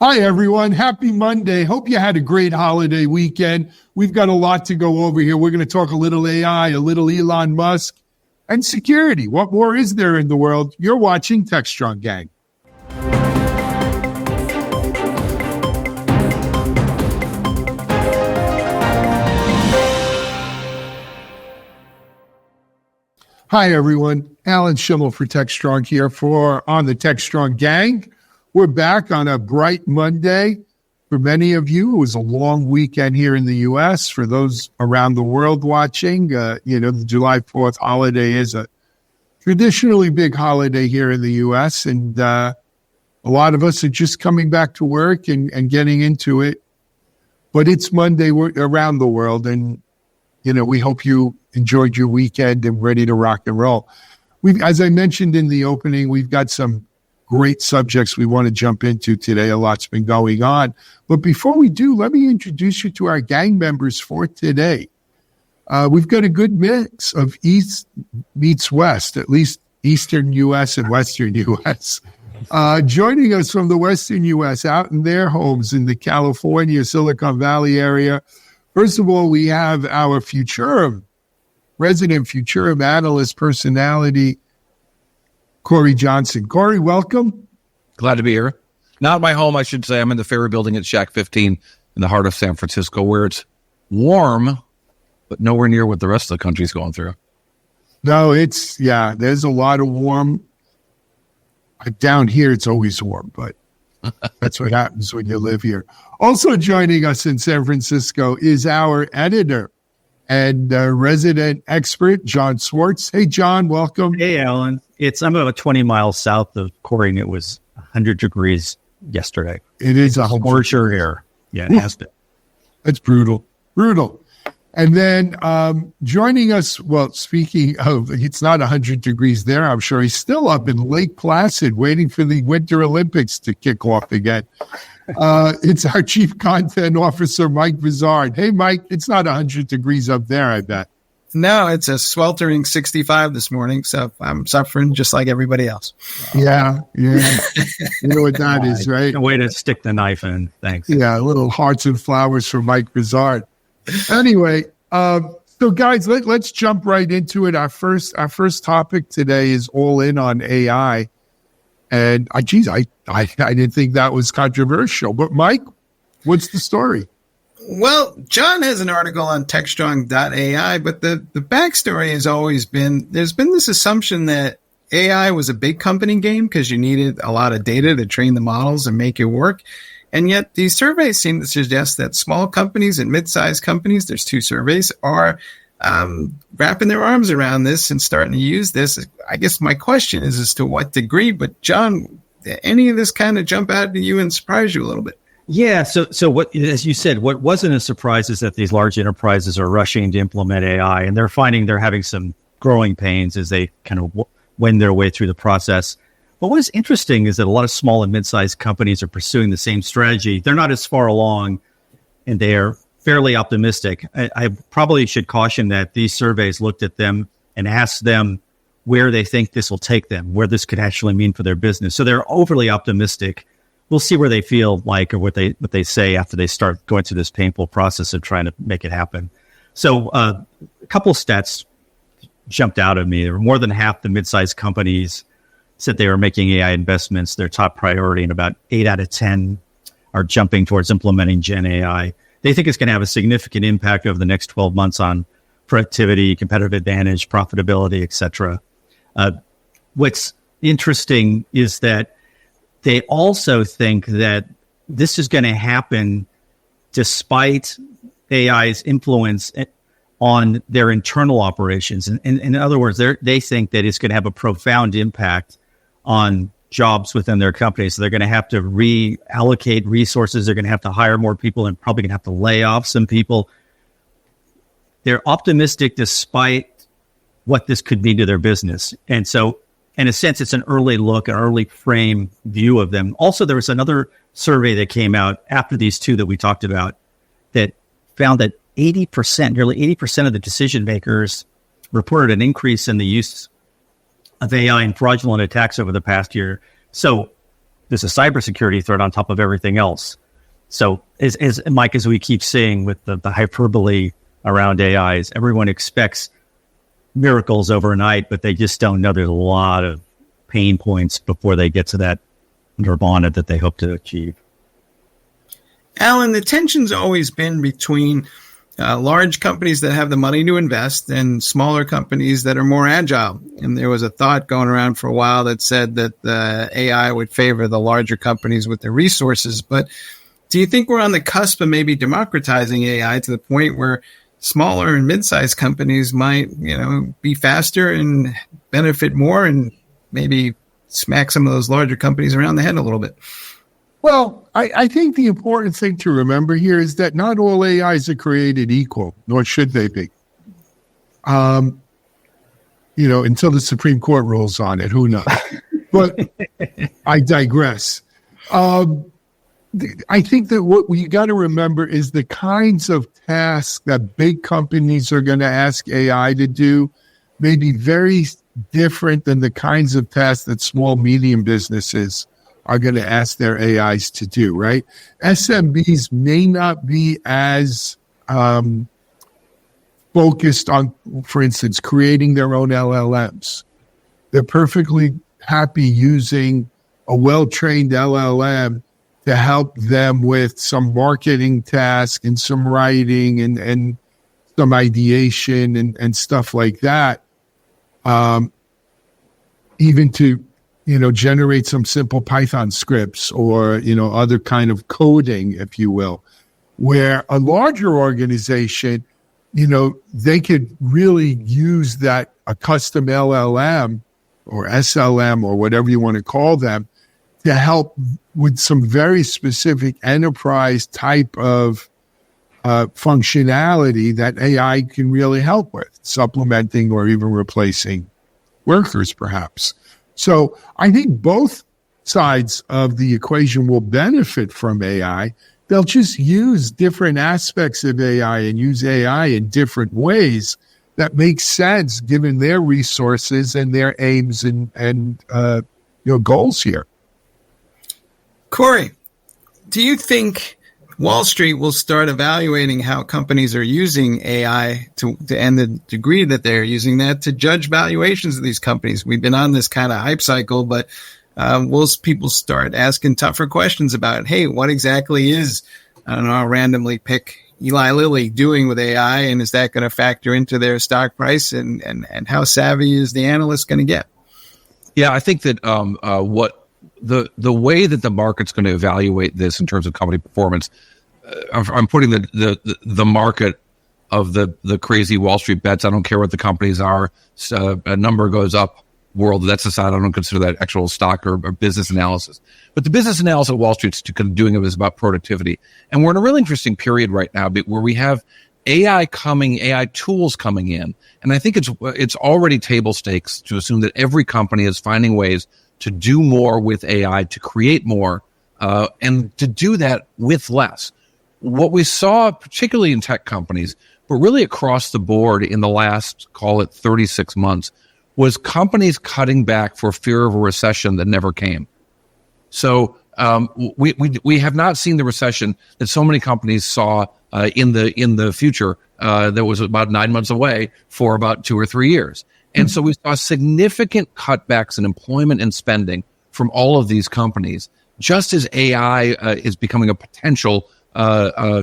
Hi, everyone. Happy Monday. Hope you had a great holiday weekend. We've got a lot to go over here. We're going to talk a little AI, a little Elon Musk, and security. What more is there in the world? You're watching Techstrong, gang. Hi, everyone. Alan Schimmel for Techstrong here on the Techstrong gang. We're back on a bright Monday. For many of you, it was a long weekend here in the U.S. For those around the world watching, the July 4th holiday is a traditionally big holiday here in the U.S., and a lot of us are just coming back to work and getting into it. But it's Monday around the world, and, we hope you enjoyed your weekend and ready to rock and roll. As I mentioned in the opening, we've got some great subjects we want to jump into today. A lot's been going on. But before we do, let me introduce you to our gang members for today. We've got a good mix of East meets West, at least Eastern U.S. and Western U.S. Joining us from the Western U.S., out in their homes in the California, Silicon Valley area. First of all, we have our resident Futurum analyst personality, Cory Johnson. Cory, welcome. Glad to be here. Not my home, I should say. I'm in the Ferry Building at Shack 15 in the heart of San Francisco, where it's warm, but nowhere near what the rest of the country's going through. No, there's a lot of warm. Down here, it's always warm, but that's what happens when you live here. Also joining us in San Francisco is our editor and resident expert, John Swartz. Hey, John, welcome. Hey, Alan. I'm about 20 miles south of Cory, and it was 100 degrees yesterday. It is a scorcher here. Yeah, it has been. That's brutal. And then joining us, well, speaking of, it's not 100 degrees there. I'm sure he's still up in Lake Placid waiting for the Winter Olympics to kick off again. It's our Chief Content Officer, Mike Vizard. Hey, Mike, it's not 100 degrees up there, I bet. No, it's a sweltering 65 this morning, so I'm suffering just like everybody else. Yeah. You know what that is, right? A way to stick the knife in. Thanks. Yeah, little hearts and flowers for Mike Vizard. Anyway, so guys, let's jump right into it. Our first topic today is all in on AI. And I didn't think that was controversial. But Mike, what's the story? Well, John has an article on Techstrong.ai, but the backstory has always been, there's been this assumption that AI was a big company game because you needed a lot of data to train the models and make it work. And yet these surveys seem to suggest that small companies and mid-sized companies, there's 2 surveys, are wrapping their arms around this and starting to use this. I guess my question is as to what degree, but John, did any of this kind of jump out to you and surprise you a little bit? Yeah. So what, as you said, what wasn't a surprise is that these large enterprises are rushing to implement AI, and they're finding they're having some growing pains as they kind of wend their way through the process. But what is interesting is that a lot of small and mid-sized companies are pursuing the same strategy. They're not as far along, and they are fairly optimistic. I probably should caution that these surveys looked at them and asked them where they think this will take them, where this could actually mean for their business. So they're overly optimistic. We'll see where they feel like or what they say after they start going through this painful process of trying to make it happen. So a couple of stats jumped out at me. There were more than half the mid-sized companies said they were making AI investments their top priority, and about 8 out of 10 are jumping towards implementing Gen AI. They think it's going to have a significant impact over the next 12 months on productivity, competitive advantage, profitability, et cetera. What's interesting is that they also think that this is going to happen despite AI's influence on their internal operations. And in other words, they think that it's going to have a profound impact on jobs within their company. So they're going to have to reallocate resources. They're going to have to hire more people and probably going to have to lay off some people. They're optimistic despite what this could mean to their business. And so in a sense, it's an early look, an early frame view of them. Also, there was another survey that came out after these 2 that we talked about that found that nearly 80% of the decision makers reported an increase in the use of AI and fraudulent attacks over the past year. So there's a cybersecurity threat on top of everything else. So as Mike, as we keep seeing with the hyperbole around AIs, everyone expects miracles overnight, but they just don't know there's a lot of pain points before they get to that nirvana that they hope to achieve. Alan, the tension's always been between large companies that have the money to invest and smaller companies that are more agile. And there was a thought going around for a while that said that AI would favor the larger companies with the resources. But do you think we're on the cusp of maybe democratizing AI to the point where smaller and mid-sized companies might, be faster and benefit more and maybe smack some of those larger companies around the head a little bit? Well, I think the important thing to remember here is that not all AIs are created equal, nor should they be. Until the Supreme Court rules on it, who knows? But I digress. I think that what you got to remember is the kinds of tasks that big companies are going to ask AI to do may be very different than the kinds of tasks that small, medium businesses are going to ask their AIs to do, right? SMBs may not be as focused on, for instance, creating their own LLMs. They're perfectly happy using a well-trained LLM to help them with some marketing task and some writing and some ideation and stuff like that. Even to, generate some simple Python scripts or, other kind of coding, if you will, where a larger organization, they could really use a custom LLM or SLM or whatever you want to call them to help with some very specific enterprise type of functionality that AI can really help with, supplementing or even replacing workers, perhaps. So I think both sides of the equation will benefit from AI. They'll just use different aspects of AI and use AI in different ways that make sense given their resources and their aims and goals here. Cory, do you think Wall Street will start evaluating how companies are using AI and the degree that they're using that to judge valuations of these companies? We've been on this kind of hype cycle, but will people start asking tougher questions about, hey, what exactly is, I'll randomly pick Eli Lilly doing with AI, and is that going to factor into their stock price, and how savvy is the analyst going to get? Yeah, I think that the way that the market's going to evaluate this in terms of company performance, I'm putting the market of the crazy Wall Street bets. I don't care what the companies are. So a number goes up world. That's aside. I don't consider that actual stock or business analysis. But the business analysis at Wall Street's doing it is about productivity. And we're in a really interesting period right now where we have AI tools coming in. And I think it's already table stakes to assume that every company is finding ways to do more with AI, to create more, and to do that with less. What we saw, particularly in tech companies, but really across the board in the last, call it 36 months, was companies cutting back for fear of a recession that never came. So we have not seen the recession that so many companies saw in the future that was about 9 months away for about 2 or 3 years. And so we saw significant cutbacks in employment and spending from all of these companies, just as AI is becoming a potential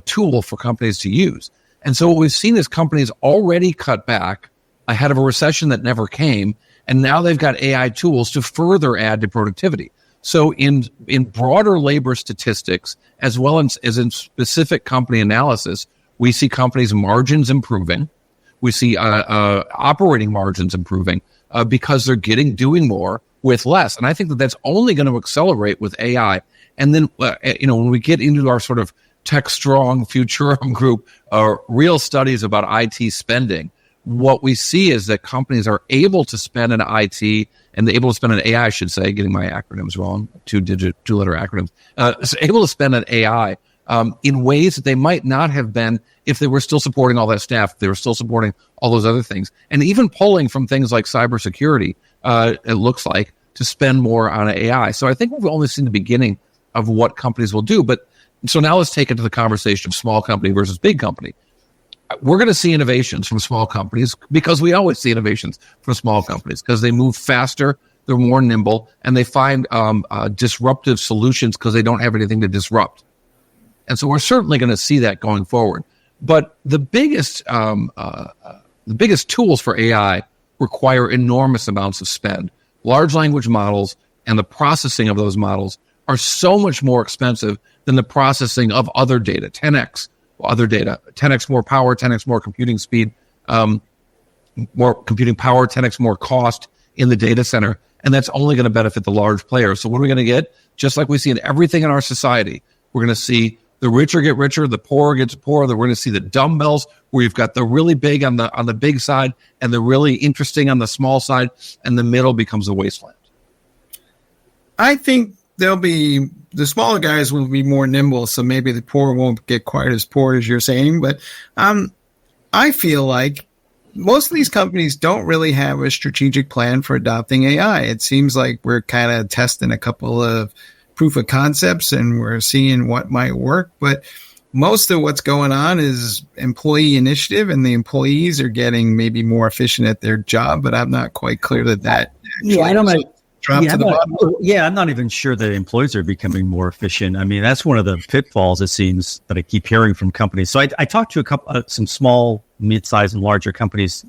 tool for companies to use. And so what we've seen is companies already cut back ahead of a recession that never came, and now they've got AI tools to further add to productivity. So in broader labor statistics, as well as in specific company analysis, we see companies' margins improving. We see operating margins improving because they're doing more with less. And I think that that's only going to accelerate with AI. And then, when we get into our sort of Techstrong, Futurum Group, real studies about IT spending, what we see is that companies are able to spend in IT and they're able to spend on AI, I should say, getting my acronyms wrong, two-letter acronyms, able to spend on AI in ways that they might not have been if they were still supporting all that staff, if they were still supporting all those other things. And even pulling from things like cybersecurity, it looks like, to spend more on AI. So I think we've only seen the beginning of what companies will do. But so now let's take it to the conversation of small company versus big company. We're going to see innovations from small companies because we always see innovations from small companies because they move faster, they're more nimble, and they find disruptive solutions because they don't have anything to disrupt. And so we're certainly going to see that going forward. But the biggest tools for AI require enormous amounts of spend. Large language models and the processing of those models are so much more expensive than the processing of other data, 10x other data, 10x more power, 10x more computing speed, more computing power, 10x more cost in the data center. And that's only going to benefit the large players. So what are we going to get? Just like we see in everything in our society, we're going to see the richer get richer, the poorer gets poorer. We're going to see the dumbbells where you've got the really big on the big side and the really interesting on the small side, and the middle becomes a wasteland. I think the smaller guys will be more nimble, so maybe the poor won't get quite as poor as you're saying. But I feel like most of these companies don't really have a strategic plan for adopting AI. It seems like we're kind of testing a couple of proof of concepts and we're seeing what might work. But most of what's going on is employee initiative, and the employees are getting maybe more efficient at their job. But I'm not quite clear that. Yeah, I don't know. Yeah, I'm not even sure that employees are becoming more efficient. I mean, that's one of the pitfalls, it seems, that I keep hearing from companies. So I talked to some small, mid-sized, and larger companies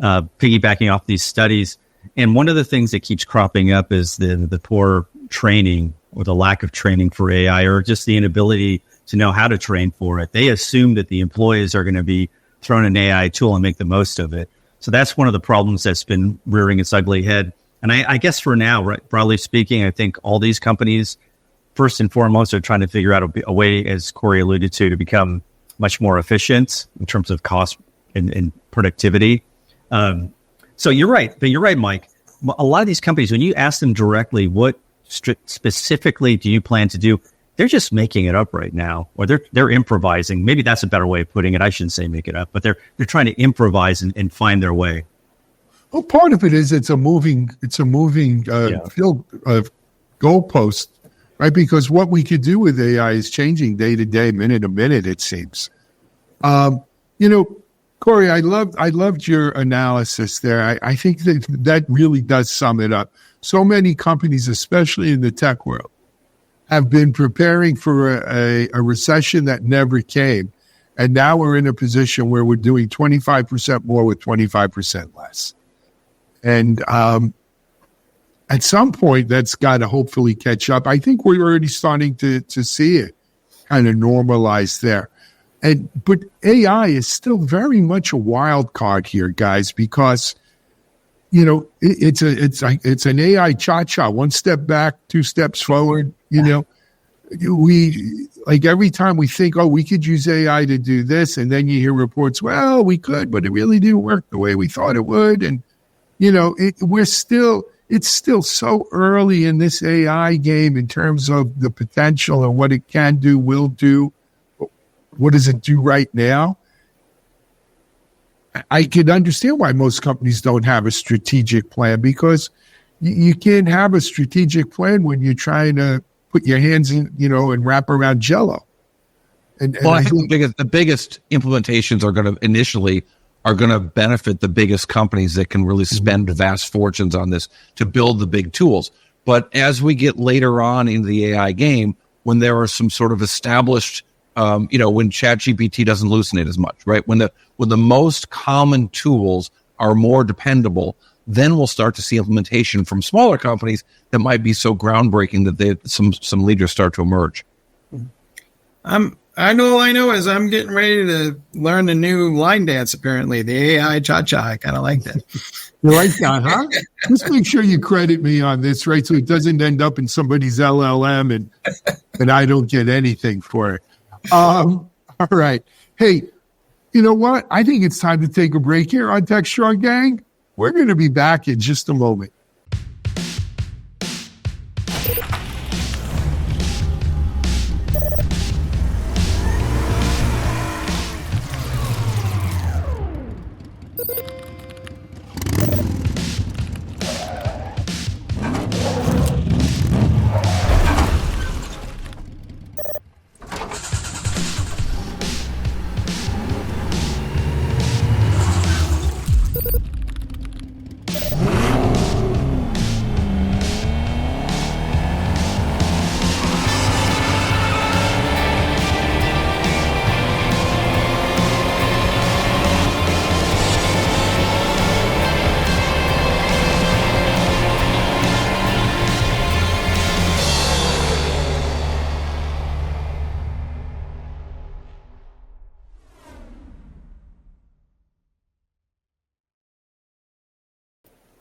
piggybacking off these studies. And one of the things that keeps cropping up is the poor training or the lack of training for AI, or just the inability to know how to train for it. They assume that the employees are going to be thrown an AI tool and make the most of it. So that's one of the problems that's been rearing its ugly head. And I guess for now, right, broadly speaking, I think all these companies, first and foremost, are trying to figure out a way, as Cory alluded to become much more efficient in terms of cost and productivity. So you're right. But you're right, Mike. A lot of these companies, when you ask them directly, what specifically do you plan to do? They're just making it up right now, or they're improvising. Maybe that's a better way of putting it. I shouldn't say make it up, but they're trying to improvise and find their way. Well, part of it is it's a moving field goalpost, right? Because what we could do with AI is changing day to day, minute to minute. It seems. Cory, I loved your analysis there. I think that really does sum it up. So many companies, especially in the tech world, have been preparing for a recession that never came, and now we're in a position where we're doing 25% more with 25% less. And at some point, that's got to hopefully catch up. I think we're already starting to see it kind of normalize there. But AI is still very much a wild card here, guys, because it's an AI cha-cha, one step back, two steps forward. We like every time we think, we could use AI to do this, and then you hear reports, well, we could, but it really didn't work the way we thought it would, and it's still so early in this AI game in terms of the potential and what it can do, will do. What does it do right now? I can understand why most companies don't have a strategic plan, because you can't have a strategic plan when you're trying to put your hands in, and wrap around Jell-O. I think the biggest implementations are going to benefit the biggest companies that can really spend vast fortunes on this to build the big tools. But as we get later on in the AI game, when there are some sort of established, when ChatGPT doesn't hallucinate as much, right? When the most common tools are more dependable, then we'll start to see implementation from smaller companies that might be so groundbreaking that some leaders start to emerge. I know as I'm getting ready to learn a new line dance, apparently, the AI cha-cha. I kind of like that. You like that, huh? Just make sure you credit me on this, right? So it doesn't end up in somebody's LLM and I don't get anything for it. All right. Hey, you know what? I think it's time to take a break here on Techstrong Gang. We're going to be back in just a moment.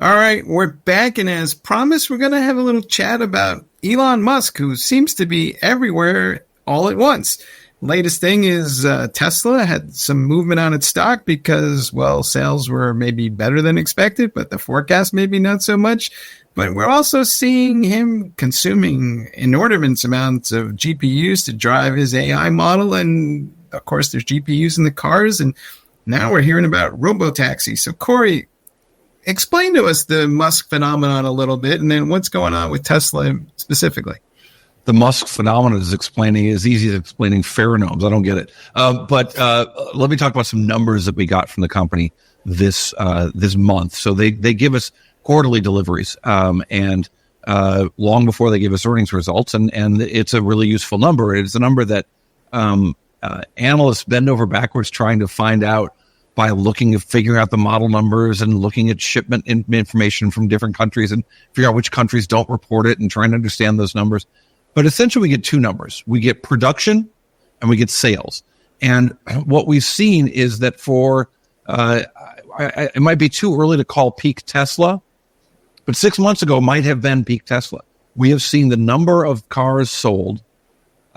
All right, we're back, and as promised, we're going to have a little chat about Elon Musk, who seems to be everywhere all at once. Latest thing is Tesla had some movement on its stock because, well, sales were maybe better than expected, but the forecast maybe not so much. But we're also seeing him consuming inordinate amounts of GPUs to drive his AI model, and of course, there's GPUs in the cars, and now we're hearing about robotaxi. So, Cory, explain to us the Musk phenomenon a little bit, and then what's going on with Tesla specifically. The Musk phenomenon is easy as explaining pheromones. I don't get it. But let me talk about some numbers that we got from the company this month. So they give us quarterly deliveries, and long before they give us earnings results, and it's a really useful number. It's a number that analysts bend over backwards trying to find out by figuring out the model numbers and looking at shipment information from different countries and figure out which countries don't report it and trying to understand those numbers. But essentially, we get two numbers. We get production and we get sales. And what we've seen is that it might be too early to call peak Tesla, but 6 months ago might have been peak Tesla. We have seen the number of cars sold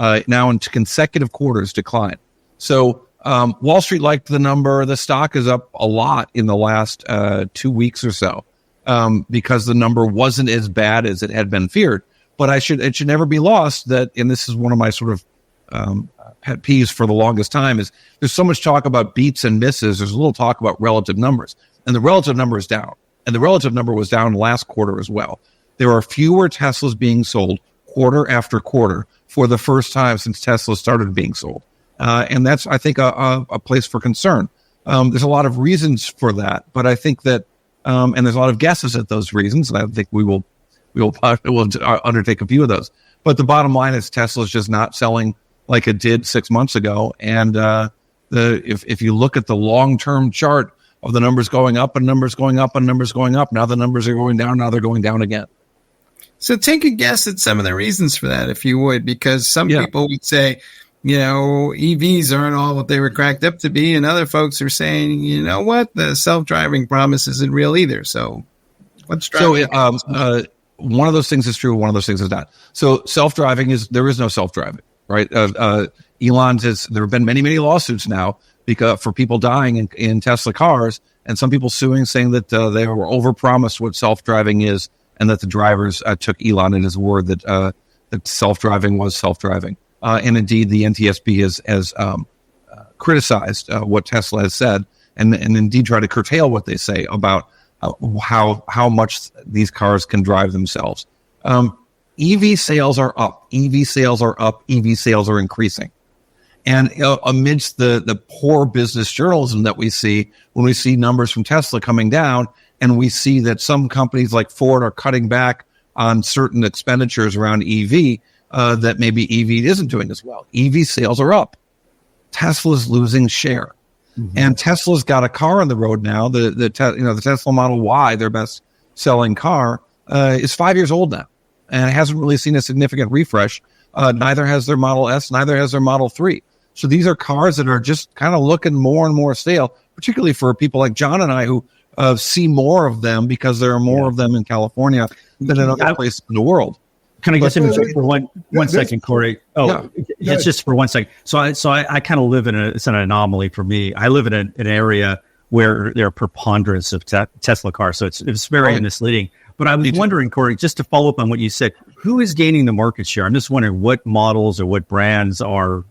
now in consecutive quarters decline. So Wall Street liked the number. The stock is up a lot in the last 2 weeks or so because the number wasn't as bad as it had been feared. But it should never be lost that, and this is one of my sort of pet peeves for the longest time, is there's so much talk about beats and misses. There's a little talk about relative numbers, and the relative number is down. And the relative number was down last quarter as well. There are fewer Teslas being sold quarter after quarter for the first time since Tesla started being sold. And that's, I think, a place for concern. There's a lot of reasons for that, but I think that, and there's a lot of guesses at those reasons, and I think we'll undertake a few of those. But the bottom line is Tesla's just not selling like it did 6 months ago. And if you look at the long-term chart of the numbers going up and numbers going up and numbers going up, now the numbers are going down, now they're going down again. So take a guess at some of the reasons for that, if you would, because some people would say, EVs aren't all what they were cracked up to be. And other folks are saying, you know what, the self-driving promise isn't real either. So what's driving? So one of those things is true. One of those things is not. So self-driving there is no self-driving, right? There have been many, many lawsuits now for people dying in Tesla cars, and some people suing, saying that they were overpromised what self-driving is, and that the drivers took Elon at his word that self-driving was self-driving. And indeed, the NTSB has criticized what Tesla has said, and indeed try to curtail what they say about how much these cars can drive themselves. EV sales are up. EV sales are up. EV sales are increasing. And amidst the poor business journalism that we see when we see numbers from Tesla coming down, and we see that some companies like Ford are cutting back on certain expenditures around EV, that maybe EV isn't doing as well. EV sales are up. Tesla's losing share. Mm-hmm. And Tesla's got a car on the road now. The Tesla Model Y, their best selling car, is 5 years old now, and it hasn't really seen a significant refresh. Neither has their Model S, neither has their Model 3. So these are cars that are just kind of looking more and more stale, particularly for people like John and I who see more of them because there are more of them in California than in other places in the world. Can I just interject for one second, Cory? It's just for 1 second. So I kind of live it's an anomaly for me. I live in an area where there are preponderance of Tesla cars, so it's very misleading. But I was wondering, Cory, just to follow up on what you said, who is gaining the market share? I'm just wondering what models or what brands are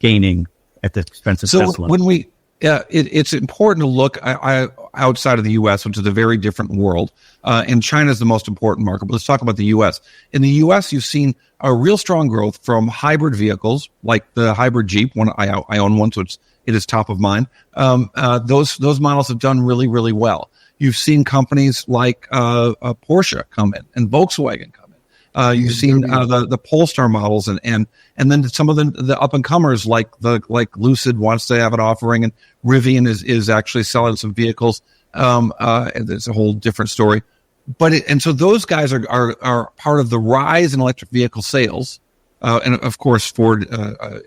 gaining at the expense of Tesla. So when it's important to look outside of the U.S., which is a very different world, and China is the most important market. But let's talk about the U.S. In the U.S., you've seen a real strong growth from hybrid vehicles, like the hybrid Jeep. I own one, so it is top of mind. Those models have done really, really well. You've seen companies like Porsche come in and Volkswagen come in. You've seen the Polestar models and then some of the up and comers like Lucid wants to have an offering, and Rivian is actually selling some vehicles. And it's a whole different story. But so those guys are part of the rise in electric vehicle sales And of course, Ford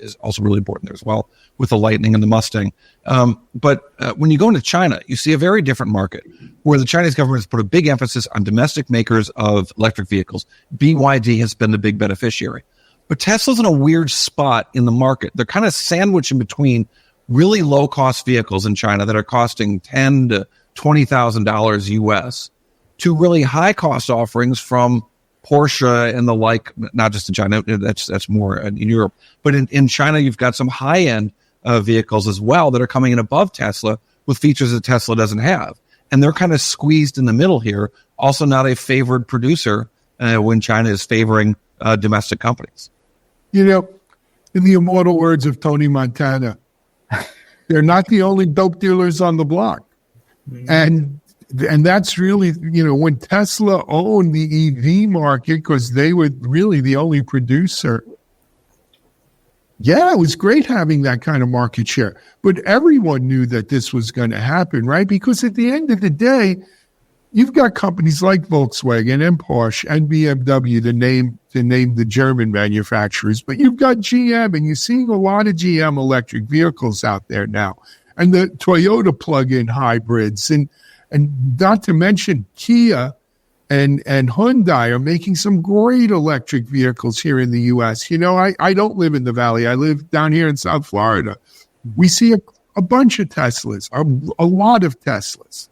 is also really important there as well with the Lightning and the Mustang. But when you go into China, you see a very different market where the Chinese government has put a big emphasis on domestic makers of electric vehicles. BYD has been the big beneficiary. But Tesla's in a weird spot in the market. They're kind of sandwiched in between really low-cost vehicles in China that are costing $10,000 to $20,000 US to really high-cost offerings from Porsche and the like, not just in China, that's more in Europe. But in China, you've got some high-end vehicles as well that are coming in above Tesla with features that Tesla doesn't have. And they're kind of squeezed in the middle here, also not a favored producer when China is favoring domestic companies. You know, in the immortal words of Tony Montana, they're not the only dope dealers on the block. And that's really, when Tesla owned the EV market, because they were really the only producer. Yeah, it was great having that kind of market share. But everyone knew that this was going to happen, right? Because at the end of the day, you've got companies like Volkswagen and Porsche and BMW to name the German manufacturers, but you've got GM, and you're seeing a lot of GM electric vehicles out there now, and the Toyota plug-in hybrids, and not to mention Kia and Hyundai are making some great electric vehicles here in the U.S. I don't live in the Valley. I live down here in South Florida. We see a bunch of Teslas, a lot of Teslas.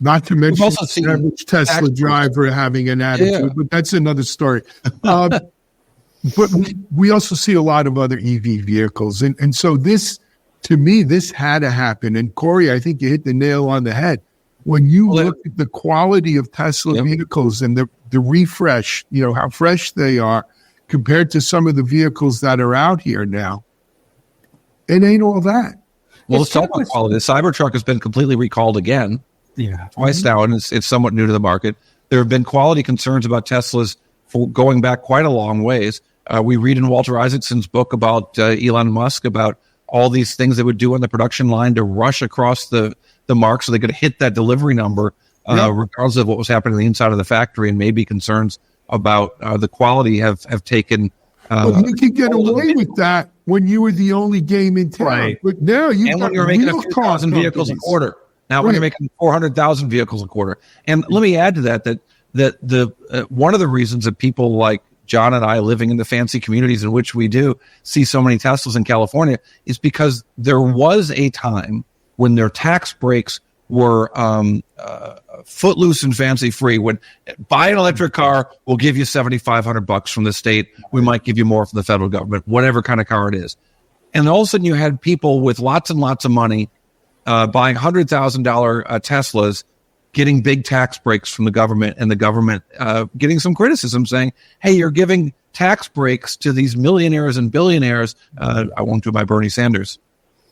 Not to mention the average Tesla driver having an attitude, but that's another story. But we also see a lot of other EV vehicles. And so this, to me, this had to happen. And Cory, I think you hit the nail on the head. When you look at the quality of Tesla vehicles and the refresh, how fresh they are compared to some of the vehicles that are out here now, it ain't all that. Well, let's talk about quality. The Cybertruck has been completely recalled again. Twice now, and it's somewhat new to the market. There have been quality concerns about Teslas for going back quite a long ways. We read in Walter Isaacson's book about Elon Musk, about all these things they would do on the production line to rush across the mark so they could hit that delivery number, regardless of what was happening on the inside of the factory, and maybe concerns about the quality have taken. Well, you could get away with that when you were the only game in town. Right. But now you've got when you're making a few thousand vehicles a quarter. Now when you're making 400,000 vehicles a quarter. And let me add to that the one of the reasons that people like John and I, living in the fancy communities in which we do, see so many Teslas in California is because there was a time when their tax breaks were footloose and fancy free. When buy an electric car, we'll give you $7,500 from the state. We might give you more from the federal government, whatever kind of car it is. And all of a sudden you had people with lots and lots of money buying $100,000 Teslas, getting big tax breaks from the government, and the government getting some criticism saying, hey, you're giving tax breaks to these millionaires and billionaires. I won't do it by Bernie Sanders,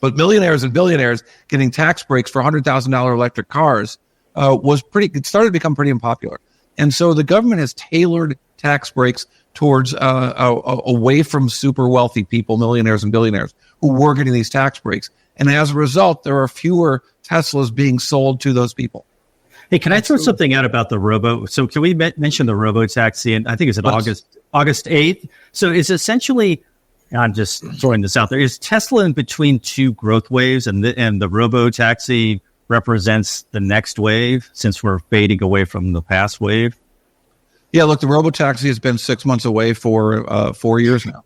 but millionaires and billionaires getting tax breaks for $100,000 electric cars it started to become pretty unpopular. And so the government has tailored tax breaks towards away from super wealthy people, millionaires and billionaires, who were getting these tax breaks. And as a result, there are fewer Teslas being sold to those people. Hey, can I throw something out about the robo? So can we mention the robotaxi? And I think it's August 8th. So it's essentially, I'm just throwing this out there, is Tesla in between two growth waves, and the robotaxi represents the next wave since we're fading away from the past wave? Yeah, look, the robotaxi has been 6 months away for 4 years now.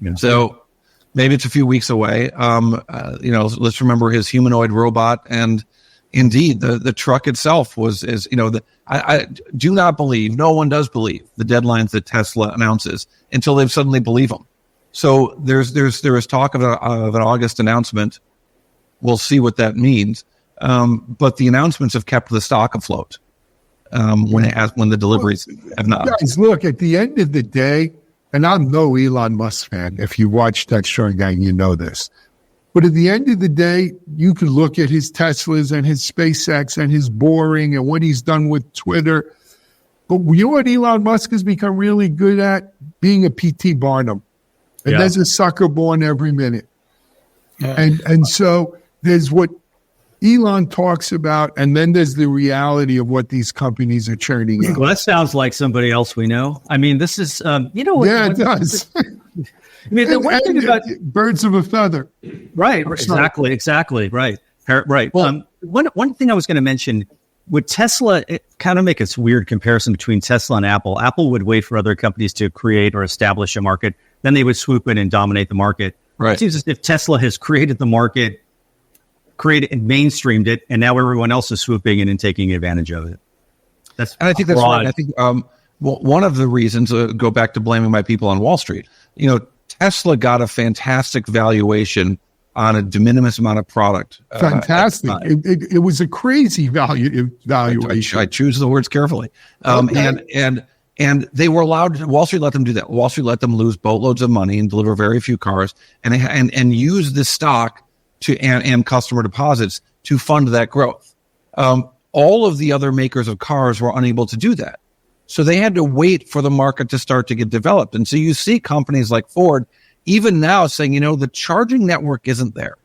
Yeah. So maybe it's a few weeks away. Let's remember his humanoid robot, and indeed, the truck itself I do not believe, no one does believe the deadlines that Tesla announces until they suddenly believe them. So there is talk of an August announcement. We'll see what that means. But the announcements have kept the stock afloat when the deliveries have not. Guys, look, at the end of the day, and I'm no Elon Musk fan. If you watch Techstrong Gang, you know this. But at the end of the day, you can look at his Teslas and his SpaceX and his Boring and what he's done with Twitter. But you know what Elon Musk has become really good at? Being a P.T. Barnum. And there's a sucker born every minute. And so there's what Elon talks about, and then there's the reality of what these companies are churning out. Well, that sounds like somebody else we know. I mean, this is, Yeah, it does. I mean, the one thing about birds of a feather. Right, exactly, right. Right. Well, one thing I was going to mention, would Tesla kind of make a weird comparison between Tesla and Apple? Apple would wait for other companies to create or establish a market, then they would swoop in and dominate the market. Right. It seems as if Tesla has created the market, created and mainstreamed it, and now everyone else is swooping in and taking advantage of it. And I think that's broad. right. I think one of the reasons, go back to blaming my people on Wall Street, Tesla got a fantastic valuation on a de minimis amount of product. Fantastic. It was a crazy valuation. I choose the words carefully. And they were allowed, Wall Street let them do that. Wall Street let them lose boatloads of money and deliver very few cars and use the stock and customer deposits to fund that growth. All of the other makers of cars were unable to do that. So they had to wait for the market to start to get developed. And so you see companies like Ford even now saying, the charging network isn't there.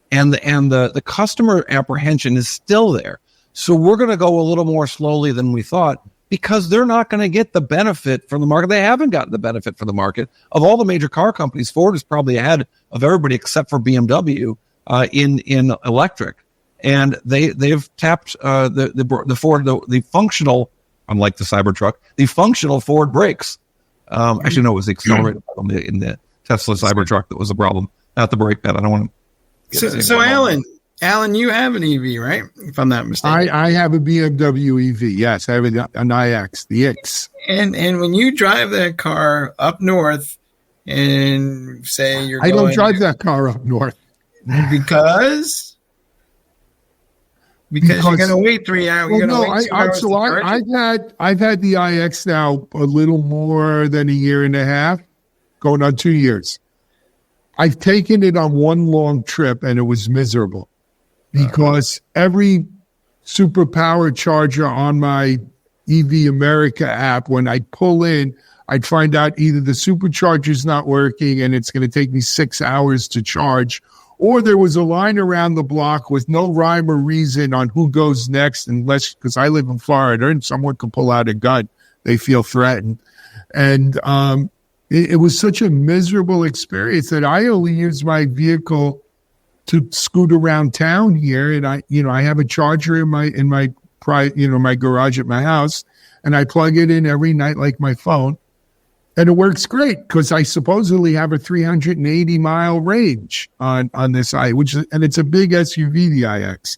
And the customer apprehension is still there. So we're going to go a little more slowly than we thought because they're not going to get the benefit from the market. They haven't gotten the benefit from the market. Of all the major car companies, Ford is probably ahead of everybody except for BMW in electric. And they've tapped the Ford, the functional, unlike the Cybertruck, the functional Ford brakes. Actually, no, it was the accelerator in the Tesla Cybertruck that was the problem, not the brake pad. I don't want to. So Alan, you have an EV, right? If I'm not mistaken. I have a BMW EV. Yes, I have an iX, the X. And when you drive that car up north, and say you're, I don't drive that car up north because you're going to wait 3 hours. Well, no, I've had the iX now a little more than a year and a half, going on 2 years. I've taken it on one long trip and it was miserable because every superpower charger on my EV America app, when I pull in, I'd find out either the supercharger's not working and it's going to take me 6 hours to charge, or there was a line around the block with no rhyme or reason on who goes next, unless, because I live in Florida and someone can pull out a gun, they feel threatened. And it was such a miserable experience that I only use my vehicle to scoot around town here. And I have a charger in my my garage at my house, and I plug it in every night like my phone. And it works great because I supposedly have a 380-mile range on this and it's a big SUV, the iX.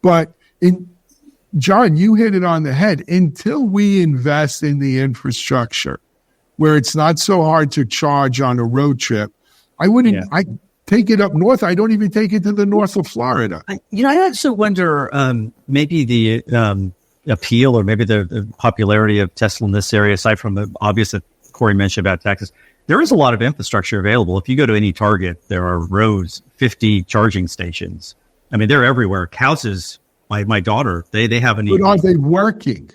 But John, you hit it on the head. Until we invest in the infrastructure where it's not so hard to charge on a road trip, I wouldn't. Yeah. I take it up north. I don't even take it to the north of Florida. I also wonder maybe the appeal or maybe the popularity of Tesla in this area, aside from the obvious that Cory mentioned about Texas. There is a lot of infrastructure available. If you go to any Target, there are rows, 50 charging stations. I mean, they're everywhere. Houses, my daughter, they have an EV. But are they working?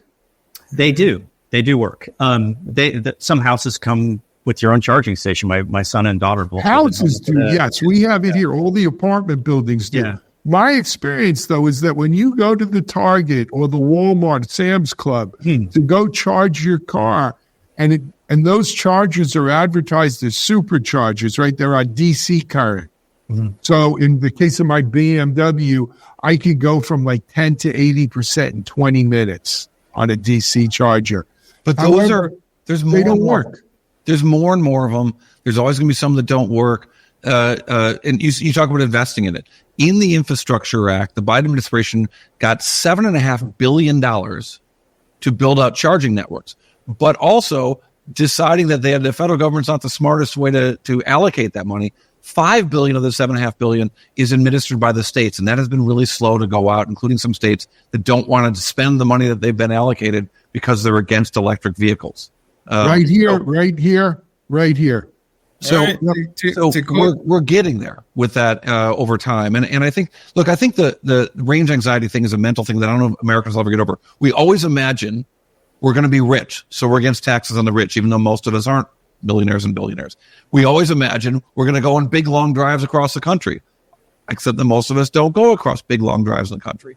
They do. They do work. Some houses come with your own charging station. My son and daughter both. Houses do, yes. We have it here. All the apartment buildings do. Yeah. My experience, though, is that when you go to the Target or the Walmart, Sam's Club, to go charge your car, and those chargers are advertised as superchargers, right? They're on DC current. Mm-hmm. So in the case of my BMW, I could go from like 10 to 80% in 20 minutes on a DC charger. But they don't work. There's more and more of them. There's always going to be some that don't work. And you talk about investing in it. In the Infrastructure Act, the Biden administration got $7.5 billion to build out charging networks, but also deciding that the federal government's not the smartest way to allocate that money. $5 billion of the $7.5 billion is administered by the states, and that has been really slow to go out, including some states that don't want to spend the money that they've been allocated because they're against electric vehicles. Right here. So we're getting there with that over time. And I think the range anxiety thing is a mental thing that I don't know if Americans will ever get over. We always imagine we're going to be rich, so we're against taxes on the rich, even though most of us aren't millionaires and billionaires. We always imagine we're going to go on big, long drives across the country. except that most of us don't go across big, long drives in the country.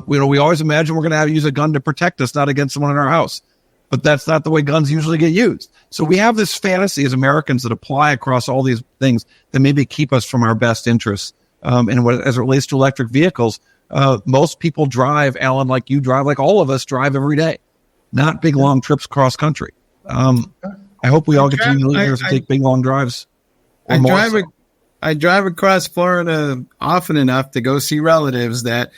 We always imagine we're going to have to use a gun to protect us, not against someone in our house. But that's not the way guns usually get used. So we have this fantasy as Americans that apply across all these things that maybe keep us from our best interests. And as it relates to electric vehicles, most people drive, Alan, like you drive, like all of us drive every day, not big, long trips cross country. I hope we all get to be millionaires and take big, long drives. I drive across Florida often enough to go see relatives that,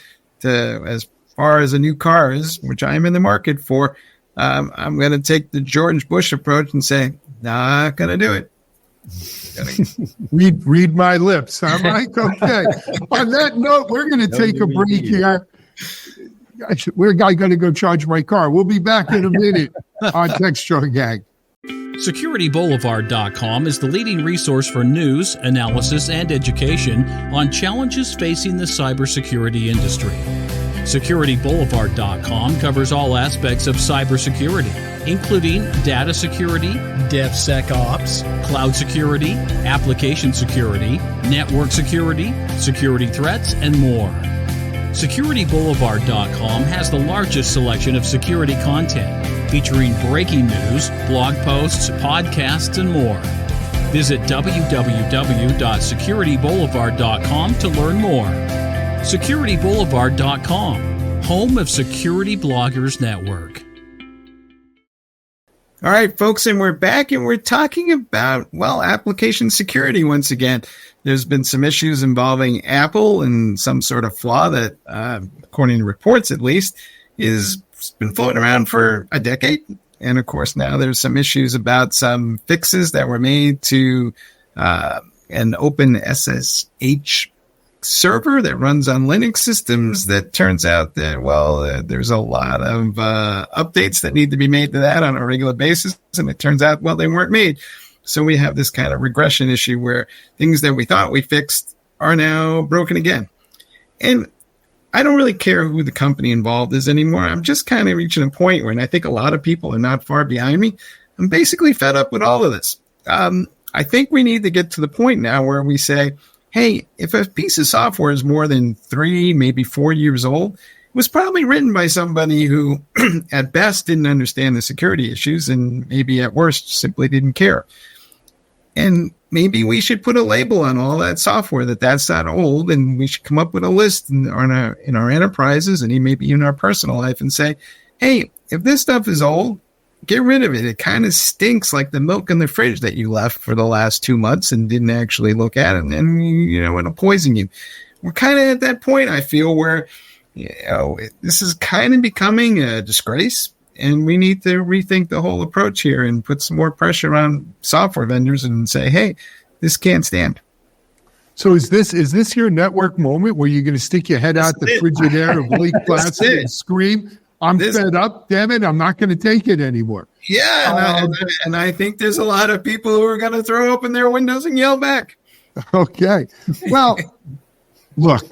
as far as a new car is, which I am in the market for, I'm going to take the George Bush approach and say, not going to do it. Read my lips, huh, Mike? Okay. On that note, we're going to take a break here. We're going to go charge my car. We'll be back in a minute on Techstrong Gang. SecurityBoulevard.com is the leading resource for news, analysis, and education on challenges facing the cybersecurity industry. SecurityBoulevard.com covers all aspects of cybersecurity, including data security, DevSecOps, cloud security, application security, network security, security threats, and more. SecurityBoulevard.com has the largest selection of security content, featuring breaking news, blog posts, podcasts, and more. Visit www.securityboulevard.com to learn more. SecurityBoulevard.com, home of Security Bloggers Network. All right, folks, and we're back, and we're talking about, application security once again. There's been some issues involving Apple and some sort of flaw that, according to reports at least, is been floating around for a decade. And of course, now there's some issues about some fixes that were made to an open SSH server that runs on Linux systems that turns out that, there's a lot of updates that need to be made to that on a regular basis. And it turns out, they weren't made. So we have this kind of regression issue where things that we thought we fixed are now broken again. And I don't really care who the company involved is anymore. I'm just kind of reaching a point where, and I think a lot of people are not far behind me, I'm basically fed up with all of this. I think we need to get to the point now where we say, hey, if a piece of software is more than 3, maybe 4 years old, it was probably written by somebody who at best didn't understand the security issues and maybe at worst simply didn't care. And maybe we should put a label on all that software that's not old, and we should come up with a list in our enterprises and maybe in our personal life and say, hey, if this stuff is old, get rid of it. It kind of stinks like the milk in the fridge that you left for the last 2 months and didn't actually look at it, and it'll poison you. We're kind of at that point, I feel, where this is kind of becoming a disgrace. And we need to rethink the whole approach here and put some more pressure on software vendors and say, hey, this can't stand. So is this your network moment where you're going to stick your head out the Frigidaire of Lake Placid and scream, I'm fed up, damn it, I'm not going to take it anymore? Yeah, and I think there's a lot of people who are going to throw open their windows and yell back. Okay. Well, look.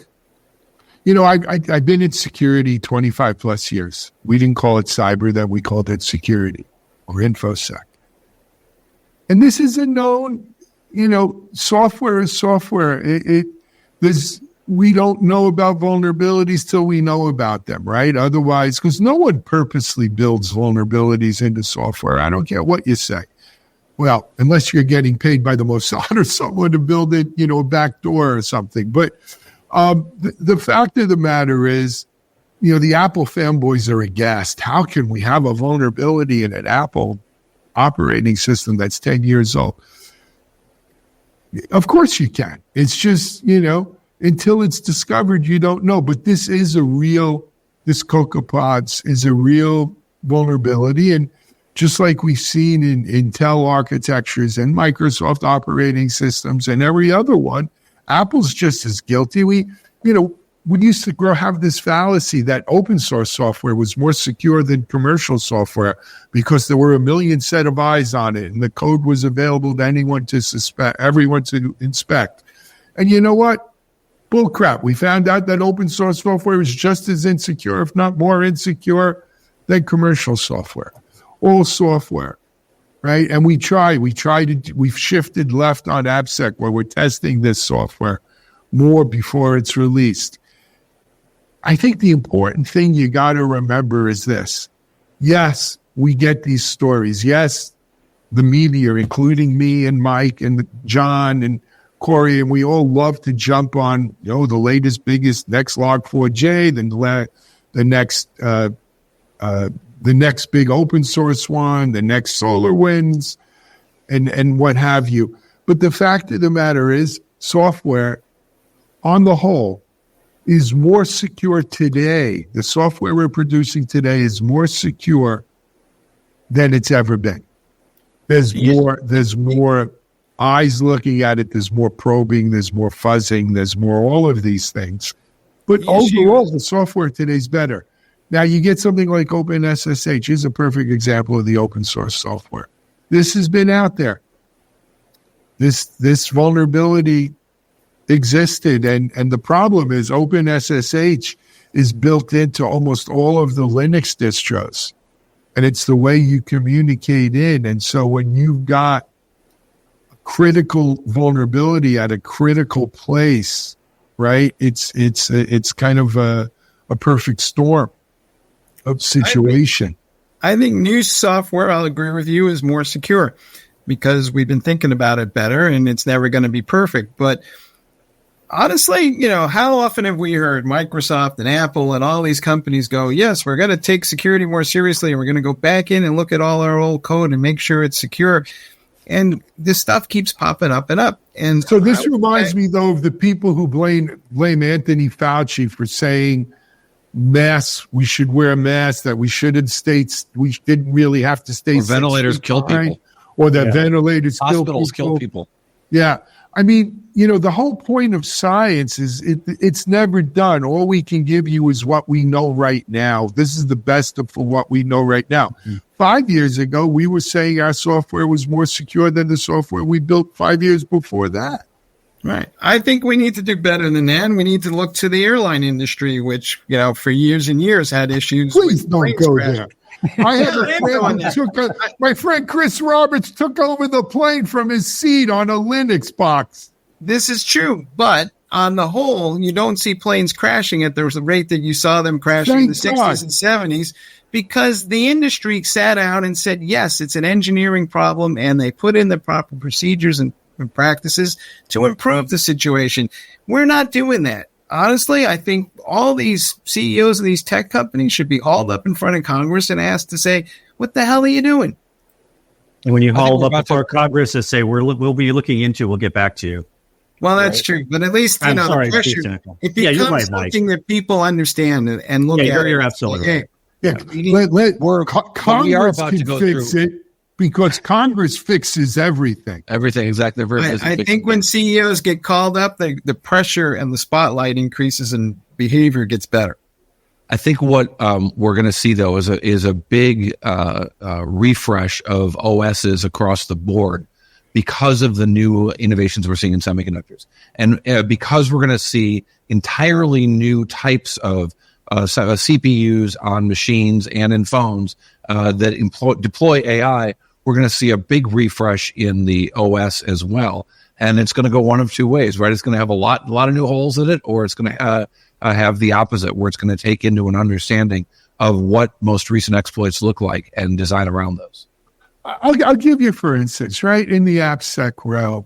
I've been in security 25 plus years. We didn't call it cyber then, we called it security or InfoSec. And this is a known, software is software. We don't know about vulnerabilities till we know about them, right? Otherwise, because no one purposely builds vulnerabilities into software. I don't care what you say. Well, unless you're getting paid by the Mossad or someone to build it, a back door or something. But the fact of the matter is, the Apple fanboys are aghast. How can we have a vulnerability in an Apple operating system that's 10 years old? Of course you can. It's just, until it's discovered, you don't know. But this CocoaPods is a real vulnerability. And just like we've seen in Intel architectures and Microsoft operating systems and every other one, Apple's just as guilty. We used to have this fallacy that open source software was more secure than commercial software because there were a million set of eyes on it and the code was available to everyone to inspect. And you know what? Bullcrap. We found out that open source software is just as insecure, if not more insecure, than commercial software. All software. Right. And we've shifted left on AppSec where we're testing this software. more before it's released. I think the important thing you got to remember is this. Yes, we get these stories. Yes, the media, including me and Mike and John and Cory, and we all love to jump on, the latest, biggest, next Log4j, the next big open source one, the next SolarWinds, and what have you. But the fact of the matter is, software, on the whole, is more secure today. The software we're producing today is more secure than it's ever been. There's more eyes looking at it. There's more probing. There's more fuzzing. There's more all of these things. But overall, the software today is better. Now, you get something like OpenSSH. Here's a perfect example of the open source software. This has been out there. This vulnerability existed, and the problem is OpenSSH is built into almost all of the Linux distros, and it's the way you communicate in. And so when you've got a critical vulnerability at a critical place, right, it's kind of a perfect storm of situation. I think new software, I'll agree with you, is more secure because we've been thinking about it better, and it's never going to be perfect. But honestly, how often have we heard Microsoft and Apple and all these companies go, yes, we're going to take security more seriously, and we're going to go back in and look at all our old code and make sure it's secure. And this stuff keeps popping up and up. And so this reminds me, though, of the people who blame Anthony Fauci for saying masks, we should wear masks, that we shouldn't we didn't really have to stay. Or ventilators kill people. Or that ventilators hospitals kill people. Yeah. I mean, the whole point of science is it's never done. All we can give you is what we know right now. This is the best for what we know right now. Mm-hmm. 5 years ago, we were saying our software was more secure than the software we built 5 years before that. Right. I think we need to do better than that. And we need to look to the airline industry, which, for years and years had issues. Please don't go there. I had a friend my friend Chris Roberts took over the plane from his seat on a Linux box. This is true, but on the whole, you don't see planes crashing at the rate that you saw them crashing in the 60s and 70s because the industry sat out and said, yes, it's an engineering problem, and they put in the proper procedures and practices to improve the situation. We're not doing that. Honestly, I think all these CEOs of these tech companies should be hauled up in front of Congress and asked to say, what the hell are you doing? And when you haul up before Congress and say, we'll be looking into, we'll get back to you. Well, that's true. But at least, the pressure, it becomes something that people understand and look at. You're absolutely right. Congress can fix it. Because Congress fixes everything. Everything, exactly. I think when CEOs get called up, the pressure and the spotlight increases and behavior gets better. I think what we're going to see, though, is a big refresh of OSs across the board because of the new innovations we're seeing in semiconductors. And because we're going to see entirely new types of CPUs on machines and in phones that deploy AI, we're going to see a big refresh in the OS as well. And it's going to go one of two ways, right? It's going to have a lot of new holes in it, or it's going to have the opposite, where it's going to take into an understanding of what most recent exploits look like and design around those. I'll give you, for instance, right, in the AppSec realm,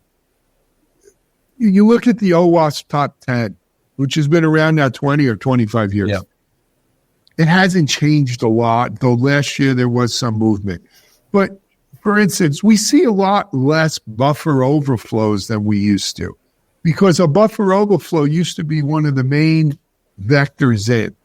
you look at the OWASP Top 10, which has been around now 20 or 25 years. Yeah. It hasn't changed a lot, though last year there was some movement. But, for instance, we see a lot less buffer overflows than we used to, because a buffer overflow used to be one of the main vectors in,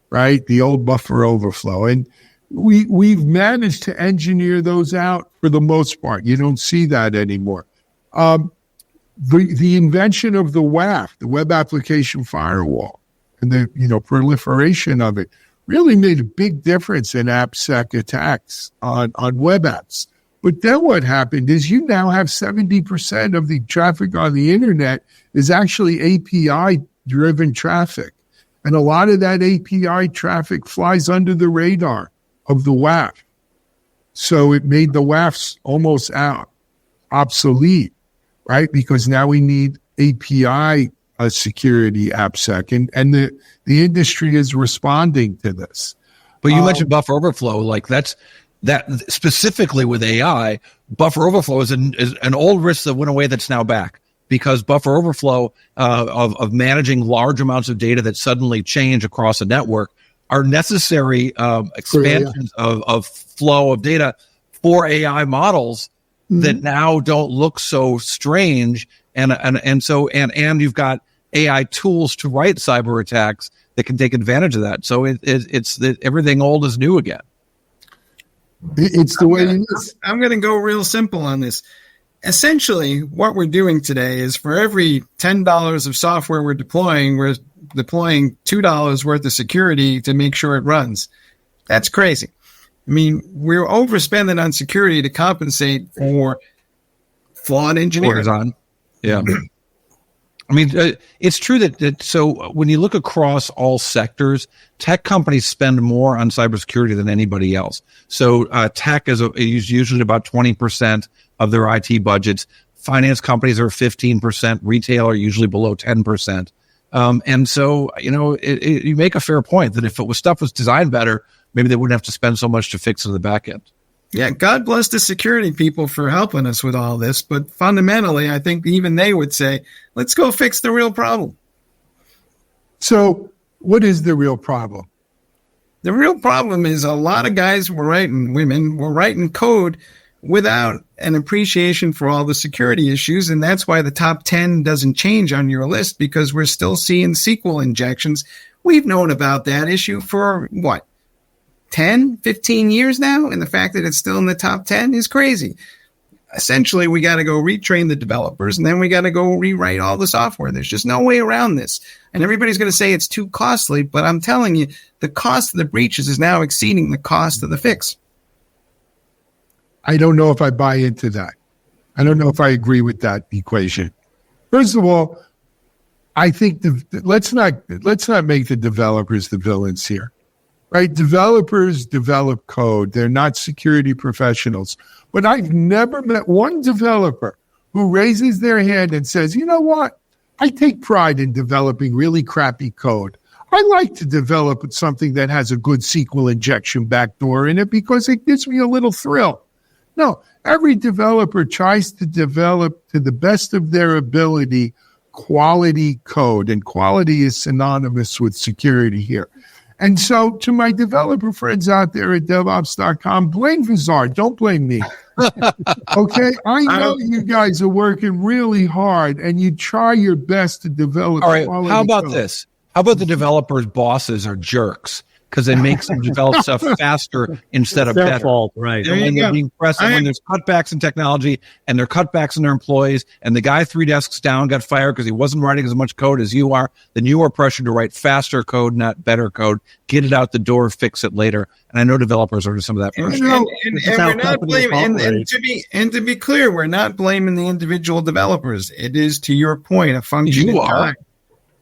right? The old buffer overflow. And we've managed to engineer those out for the most part. You don't see that anymore. The invention of the WAF, the Web Application Firewall, and the proliferation of it really made a big difference in AppSec attacks on web apps. But then what happened is you now have 70% of the traffic on the internet is actually API-driven traffic. And a lot of that API traffic flies under the radar of the WAF. So it made the WAFs almost obsolete, right? Because now we need API security AppSec, and the industry is responding to this. But you mentioned buffer overflow, like that specifically with AI. Buffer overflow is an old risk that went away that's now back, because buffer overflow of managing large amounts of data that suddenly change across a network are necessary expansions of flow of data for AI models that now don't look so strange, and you've got AI tools to write cyber attacks that can take advantage of that. So it's that everything old is new again. It's the way it is. I'm going to go real simple on this. Essentially, what we're doing today is for every $10 of software we're deploying $2 worth of security to make sure it runs. That's crazy. I mean, we're overspending on security to compensate for flawed engineering. Yeah. I mean, it's true that so when you look across all sectors, tech companies spend more on cybersecurity than anybody else. So tech is usually about 20% of their IT budgets. Finance companies are 15%. Retail are usually below 10%. And so, you make a fair point that if stuff was designed better, maybe they wouldn't have to spend so much to fix it in the back end. Yeah, God bless the security people for helping us with all this. But fundamentally, I think even they would say, let's go fix the real problem. So what is the real problem? The real problem is a lot of guys women were writing code without an appreciation for all the security issues. And that's why the top 10 doesn't change on your list, because we're still seeing SQL injections. We've known about that issue for 10, 15 years now, and the fact that it's still in the top 10 is crazy. Essentially, we got to go retrain the developers, and then we got to go rewrite all the software. There's just no way around this. And everybody's going to say it's too costly, but I'm telling you, the cost of the breaches is now exceeding the cost of the fix. I don't know if I buy into that. I don't know if I agree with that equation. First of all, I think let's not make the developers the villains here. Right? Developers develop code. They're not security professionals. But I've never met one developer who raises their hand and says, you know what? I take pride in developing really crappy code. I like to develop something that has a good SQL injection backdoor in it because it gives me a little thrill. No, every developer tries to develop to the best of their ability quality code, and quality is synonymous with security here. And so to my developer friends out there at DevOps.com, blame Vizard. Don't blame me. Okay? I know you guys are working really hard and you try your best to develop. All right. How about this? How about the developers' bosses are jerks because they make them develop stuff faster instead of better. Fault, right? And they're being pressed when there's cutbacks in technology and there are cutbacks in their employees, and the guy 3 desks down got fired because he wasn't writing as much code as you are, then you are pressured to write faster code, not better code. Get it out the door, fix it later. And I know developers are some of that pressure. And we're not blaming. And to be clear, we're not blaming the individual developers. It is, to your point, a function. You are.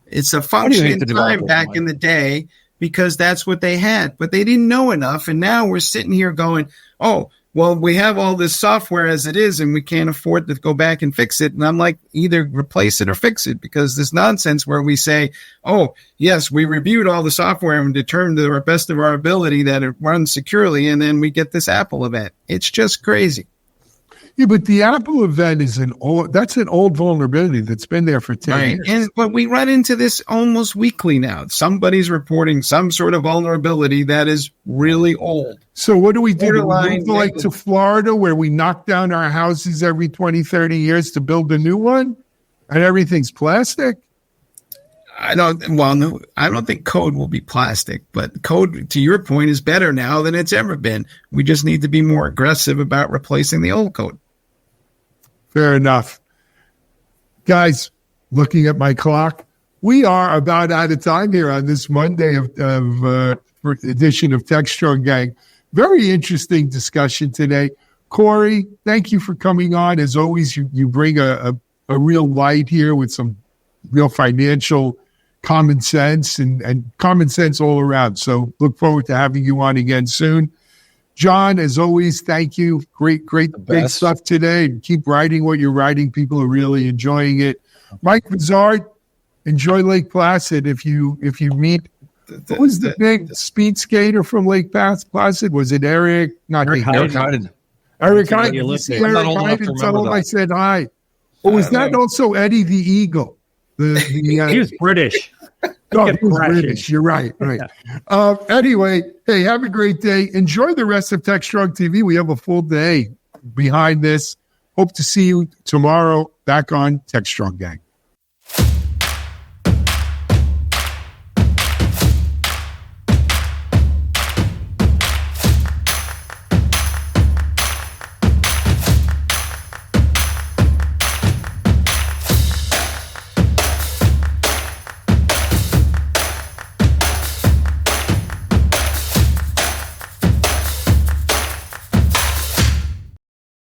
It's a function in time back in the day, because that's what they had, but they didn't know enough. And now we're sitting here going, oh, well, we have all this software as it is, and we can't afford to go back and fix it. And I'm like, either replace it or fix it, because this nonsense where we say, oh, yes, we reviewed all the software and determined to the best of our ability that it runs securely. And then we get this Apple event. It's just crazy. Yeah, but the Apple event is that's an old vulnerability that's been there for 10 years. But we run into this almost weekly now. Somebody's reporting some sort of vulnerability that is really old. So what do we do? We move like to Florida, where we knock down our houses every 20, 30 years to build a new one, and everything's plastic? I don't think code will be plastic, but code, to your point, is better now than it's ever been. We just need to be more aggressive about replacing the old code. Fair enough. Guys, looking at my clock, we are about out of time here on this Monday of edition of Techstrong Gang. Very interesting discussion today. Cory, thank you for coming on. As always, you bring a real light here with some real financial common sense and common sense all around. So look forward to having you on again soon. John, as always, thank you. Great big stuff today. Keep writing what you're writing. People are really enjoying it. Mike Vizard, enjoy Lake Placid. If you meet, what was the big speed skater from Lake Placid? Was it Eric? Not Eric Eric Hyden. Eric That's Hyden. the You see Olympic. I'm not Eric old enough to Hyden. Tell remember him I that. said hi. Or was that also Eddie the Eagle? He was British. No, kept he was crashing. British. You're right. Right. Anyway, hey, have a great day. Enjoy the rest of Techstrong TV. We have a full day behind this. Hope to see you tomorrow back on Techstrong Gang.